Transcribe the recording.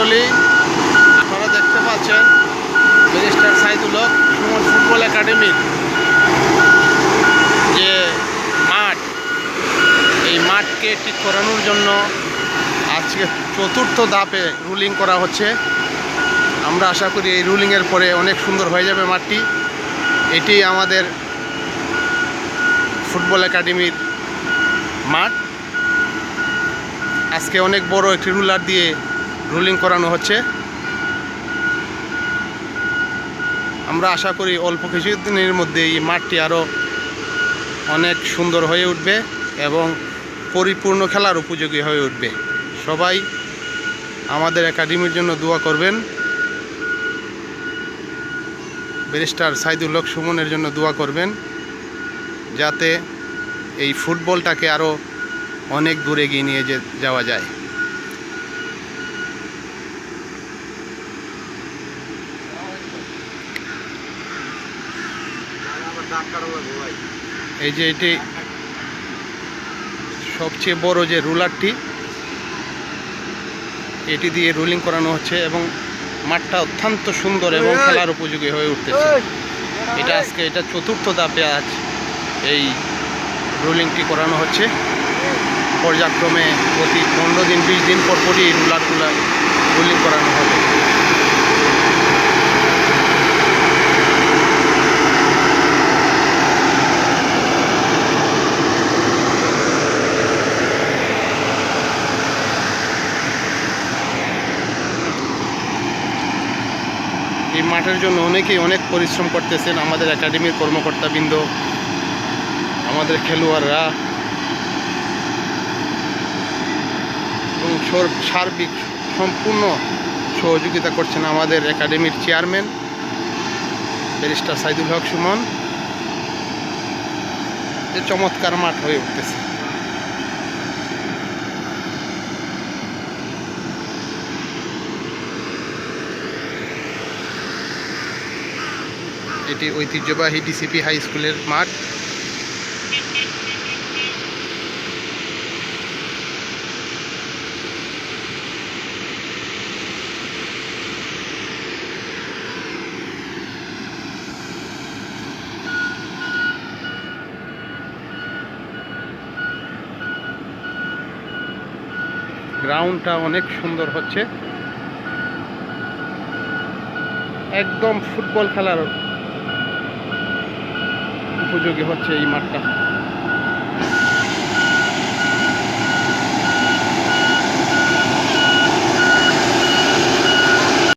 বলি, আপনারা দেখতে পাচ্ছেন ব্যারিস্টার সাইদুল হক সুমন ফুটবল একাডেমির যে মাঠ, এই মাঠকে ঠিক করানোর জন্য আজকে চতুর্থ ধাপে রুলিং করা হচ্ছে। আমরা আশা করি এই রুলিংয়ের পরে অনেক সুন্দর হয়ে যাবে মাঠটি। এটি আমাদের ফুটবল একাডেমির মাঠ। আজকে অনেক বড় একটি রুলার দিয়ে রুলিং করানো হচ্ছে। আমরা আশা করি অল্প কিছুদিনের মধ্যে এই মাঠটি আরও অনেক সুন্দর হয়ে উঠবে এবং পরিপূর্ণ খেলার উপযোগী হয়ে উঠবে। সবাই আমাদের একাডেমির জন্য দোয়া করবেন। ব্যারিস্টার সাইদুল হক সুমনের জন্য দোয়া করবেন, যাতে এই ফুটবলটাকে আরও অনেক দূরে এগিয়ে নিয়ে যাওয়া যায়। এই যে এটি সবচেয়ে বড় যে রুলারটি, এটি দিয়ে রুলিং করানো হচ্ছে এবং মাঠটা অত্যন্ত সুন্দর এবং খেলার উপযোগী হয়ে উঠতেছে। এটা চতুর্থ ধাপে আজ এই রুলিংটি করানো হচ্ছে। পর্যায়ক্রমে প্রতি 15 দিন 20 দিন পর পরই এই রুলারগুলো রুলিং করানো হবে। এই মাঠের জন্য অনেকেই অনেক পরিশ্রম করতেছেন, আমাদের একাডেমির কর্মকর্তাবৃন্দ, আমাদের খেলোয়াড়রা এবং সার্বিক সম্পূর্ণ সহযোগিতা করছেন আমাদের একাডেমির চেয়ারম্যান ব্যারিস্টার সাইদুল হক সুমন। যে চমৎকার মাঠ হয়ে উঠতেছে। এটি ঐতিহ্যবাহী ডিসিপি হাই স্কুলের মাঠ। গ্রাউন্ডটা অনেক সুন্দর হচ্ছে, একদম ফুটবল খেলার উপযোগী হচ্ছে এই মাঠটা।